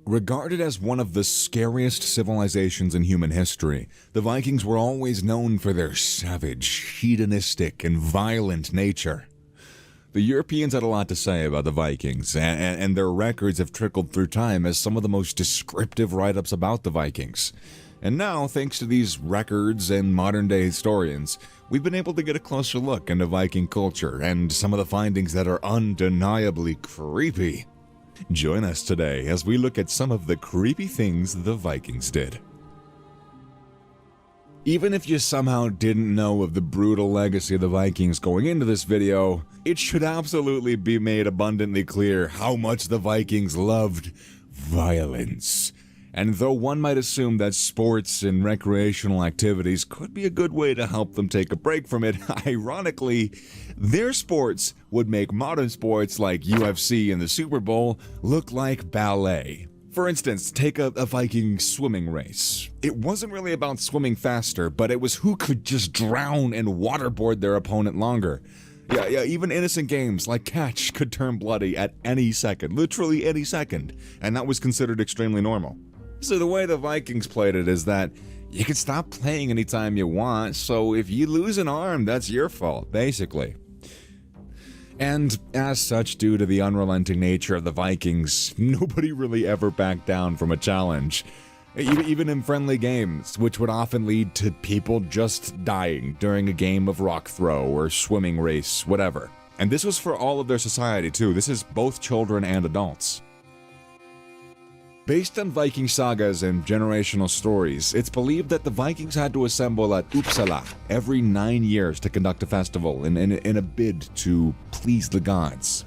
Regarded as one of the scariest civilizations in human history, the Vikings were always known for their savage, hedonistic, and violent nature. The Europeans had a lot to say about the Vikings, and their records have trickled through time as some of the most descriptive write-ups about the Vikings. And now, thanks to these records and modern-day historians, we've been able to get a closer look into Viking culture and some of the findings that are undeniably creepy. Join us today as we look at some of the creepy things the Vikings did. Even if you somehow didn't know of the brutal legacy of the Vikings going into this video, it should absolutely be made abundantly clear how much the Vikings loved violence. And though one might assume that sports and recreational activities could be a good way to help them take a break from it, ironically, their sports would make modern sports like UFC and the Super Bowl look like ballet. For instance, take a Viking swimming race. It wasn't really about swimming faster, but it was who could just drown and waterboard their opponent longer. Yeah, even innocent games like catch could turn bloody at any second, literally any second, and that was considered extremely normal. So the way the Vikings played it is that you can stop playing anytime you want, so if you lose an arm, that's your fault, basically. And as such, due to the unrelenting nature of the Vikings, nobody really ever backed down from a challenge. Even in friendly games, which would often lead to people just dying during a game of rock throw or swimming race, whatever. And this was for all of their society too. This is both children and adults. Based on Viking sagas and generational stories, it's believed that the Vikings had to assemble at Uppsala every 9 years to conduct a festival in a bid to please the gods.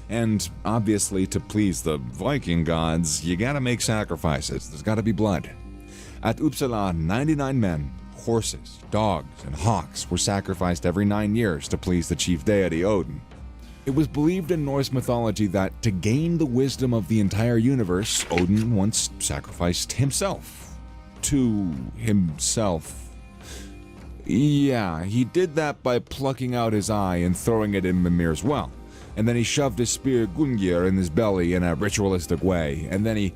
And obviously, to please the Viking gods, you gotta make sacrifices. There's gotta be blood. At Uppsala, 99 men, horses, dogs, and hawks were sacrificed every 9 years to please the chief deity Odin. It was believed in Norse mythology that to gain the wisdom of the entire universe, Odin once sacrificed himself. To himself. Yeah, he did that by plucking out his eye and throwing it in Mimir's well. And then he shoved his spear Gungnir in his belly in a ritualistic way, and then he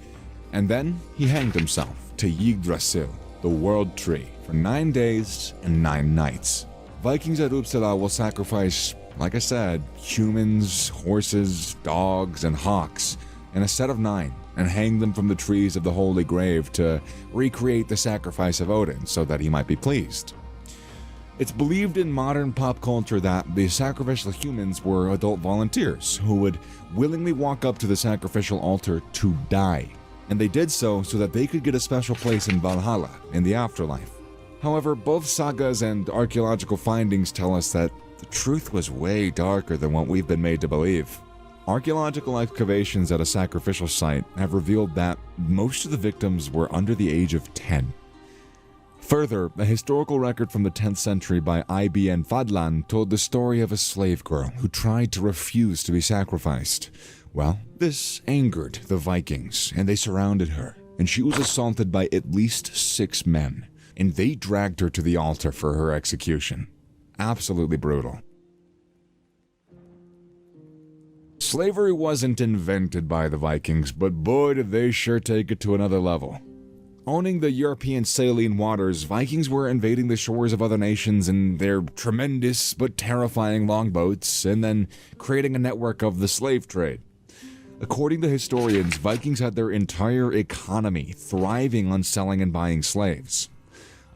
hanged himself to Yggdrasil, the world tree, for 9 days and 9 nights. Vikings at Uppsala will sacrifice, like I said, humans, horses, dogs, and hawks in a set of 9 and hang them from the trees of the Holy Grave to recreate the sacrifice of Odin so that he might be pleased. It's believed in modern pop culture that the sacrificial humans were adult volunteers who would willingly walk up to the sacrificial altar to die, and they did so that they could get a special place in Valhalla, in the afterlife. However, both sagas and archaeological findings tell us that the truth was way darker than what we've been made to believe. Archaeological excavations at a sacrificial site have revealed that most of the victims were under the age of 10. Further, a historical record from the 10th century by Ibn Fadlan told the story of a slave girl who tried to refuse to be sacrificed. Well, this angered the Vikings, and they surrounded her, and she was assaulted by at least 6 men, and they dragged her to the altar for her execution. Absolutely brutal. Slavery wasn't invented by the Vikings, but boy did they sure take it to another level. Owning the European saline waters, Vikings were invading the shores of other nations in their tremendous but terrifying longboats, and then creating a network of the slave trade. According to historians, Vikings had their entire economy thriving on selling and buying slaves.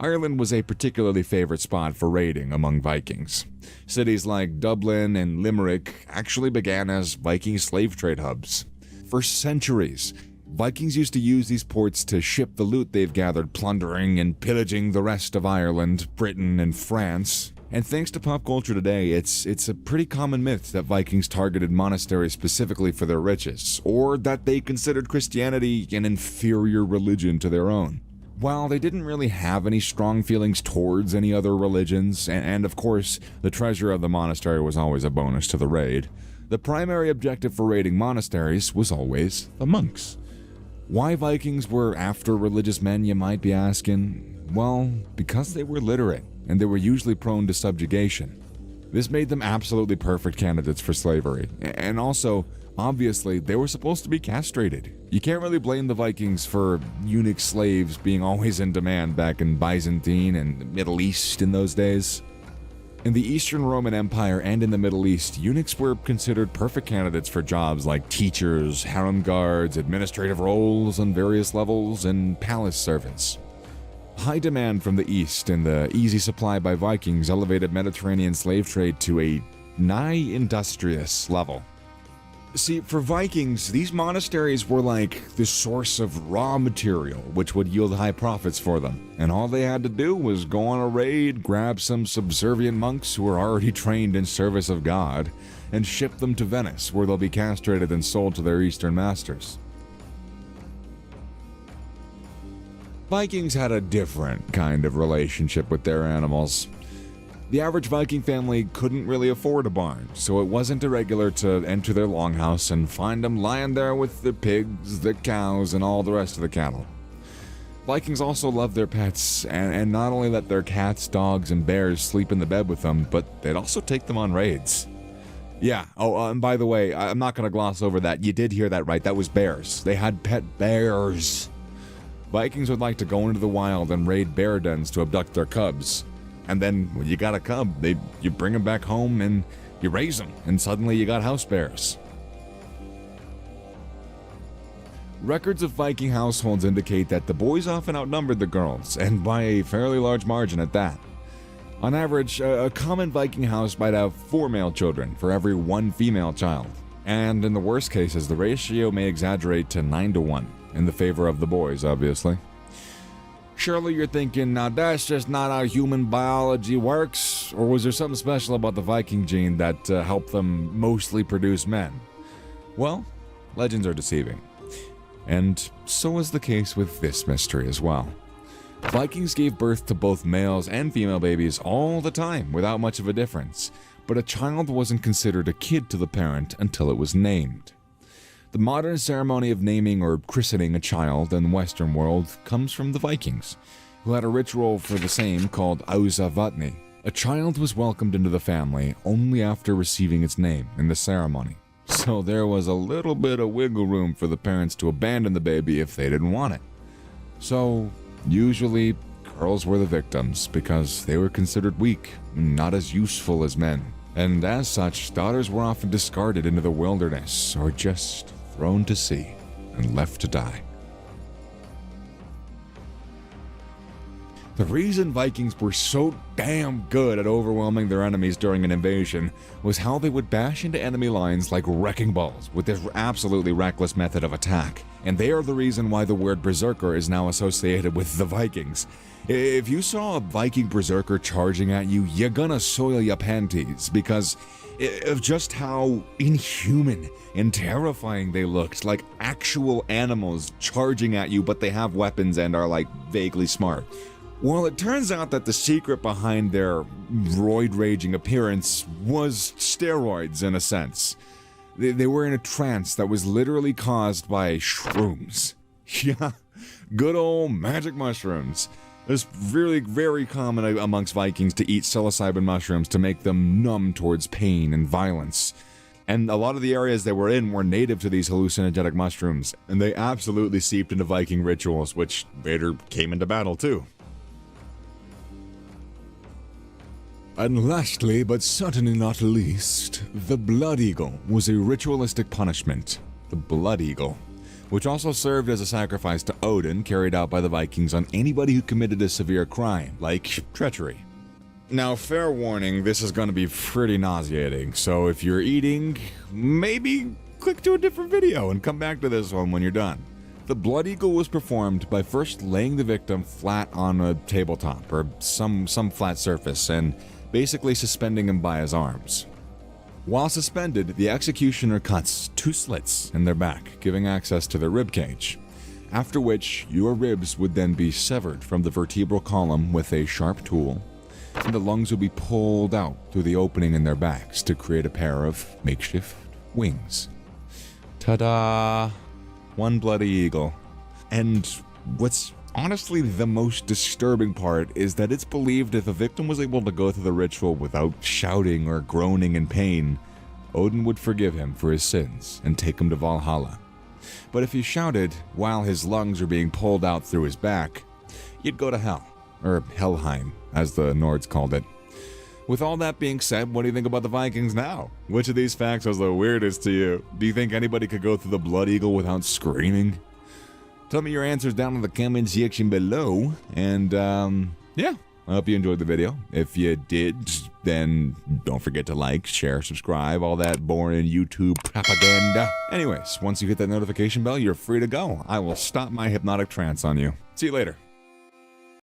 Ireland was a particularly favorite spot for raiding among Vikings. Cities like Dublin and Limerick actually began as Viking slave trade hubs. For centuries, Vikings used to use these ports to ship the loot they've gathered, plundering and pillaging the rest of Ireland, Britain, and France. And thanks to pop culture today, it's a pretty common myth that Vikings targeted monasteries specifically for their riches, or that they considered Christianity an inferior religion to their own. While they didn't really have any strong feelings towards any other religions, and of course, the treasure of the monastery was always a bonus to the raid, the primary objective for raiding monasteries was always the monks. Why Vikings were after religious men, you might be asking? Well, because they were literate, and they were usually prone to subjugation. This made them absolutely perfect candidates for slavery, and also, obviously, they were supposed to be castrated. You can't really blame the Vikings for eunuch slaves being always in demand back in Byzantine and the Middle East in those days. In the Eastern Roman Empire and in the Middle East, eunuchs were considered perfect candidates for jobs like teachers, harem guards, administrative roles on various levels, and palace servants. High demand from the East and the easy supply by Vikings elevated Mediterranean slave trade to a nigh industrious level. See, for Vikings, these monasteries were like the source of raw material, which would yield high profits for them. And all they had to do was go on a raid, grab some subservient monks who were already trained in service of God, and ship them to Venice, where they'll be castrated and sold to their Eastern masters. Vikings had a different kind of relationship with their animals. The average Viking family couldn't really afford a barn, so it wasn't irregular to enter their longhouse and find them lying there with the pigs, the cows, and all the rest of the cattle. Vikings also loved their pets, and not only let their cats, dogs, and bears sleep in the bed with them, but they'd also take them on raids. Yeah, and by the way, I'm not going to gloss over that. You did hear that right, that was bears. They had pet bears. Vikings would like to go into the wild and raid bear dens to abduct their cubs. And then when you got a cub, you bring him back home and you raise him, and suddenly you got house bears. Records of Viking households indicate that the boys often outnumbered the girls, and by a fairly large margin at that. On average, a common Viking house might have 4 male children for every 1 female child. And in the worst cases, the ratio may exaggerate to 9-1, in the favor of the boys, obviously. Surely you're thinking, now that's just not how human biology works, or was there something special about the Viking gene that helped them mostly produce men? Well, legends are deceiving. And so is the case with this mystery as well. Vikings gave birth to both males and female babies all the time without much of a difference, but a child wasn't considered a kid to the parent until it was named. The modern ceremony of naming or christening a child in the Western world comes from the Vikings, who had a ritual for the same called ausavatni. A child was welcomed into the family only after receiving its name in the ceremony, so there was a little bit of wiggle room for the parents to abandon the baby if they didn't want it. So, usually, girls were the victims because they were considered weak and not as useful as men. And as such, daughters were often discarded into the wilderness or just thrown to sea and left to die. The reason Vikings were so damn good at overwhelming their enemies during an invasion was how they would bash into enemy lines like wrecking balls with this absolutely reckless method of attack. And they are the reason why the word Berserker is now associated with the Vikings. If you saw a Viking Berserker charging at you, you're gonna soil your panties because of just how inhuman and terrifying they looked, like actual animals charging at you, but they have weapons and are like vaguely smart. Well, it turns out that the secret behind their roid-raging appearance was steroids in a sense. They were in a trance that was literally caused by shrooms. Yeah, good old magic mushrooms. It's really very common amongst Vikings to eat psilocybin mushrooms to make them numb towards pain and violence. And a lot of the areas they were in were native to these hallucinogenic mushrooms, and they absolutely seeped into Viking rituals, which later came into battle too. And lastly, but certainly not least, the Blood Eagle was a ritualistic punishment. The Blood Eagle, which also served as a sacrifice to Odin carried out by the Vikings on anybody who committed a severe crime, like treachery. Now, fair warning, this is going to be pretty nauseating, so if you're eating, maybe click to a different video and come back to this one when you're done. The Blood Eagle was performed by first laying the victim flat on a tabletop or some flat surface and basically suspending him by his arms. While suspended, the executioner cuts 2 slits in their back, giving access to their rib cage, after which your ribs would then be severed from the vertebral column with a sharp tool, and the lungs would be pulled out through the opening in their backs to create a pair of makeshift wings. Ta-da! One bloody eagle. And what's Honestly, the most disturbing part is that it's believed if a victim was able to go through the ritual without shouting or groaning in pain, Odin would forgive him for his sins and take him to Valhalla. But if he shouted while his lungs were being pulled out through his back, you'd go to hell, or Helheim, as the Nords called it. With all that being said, what do you think about the Vikings now? Which of these facts was the weirdest to you? Do you think anybody could go through the Blood Eagle without screaming? Tell me your answers down in the comment section below, and yeah, I hope you enjoyed the video. If you did, then don't forget to like, share, subscribe, all that boring YouTube propaganda. Anyways, once you hit that notification bell, you're free to go. I will stop my hypnotic trance on you. See you later.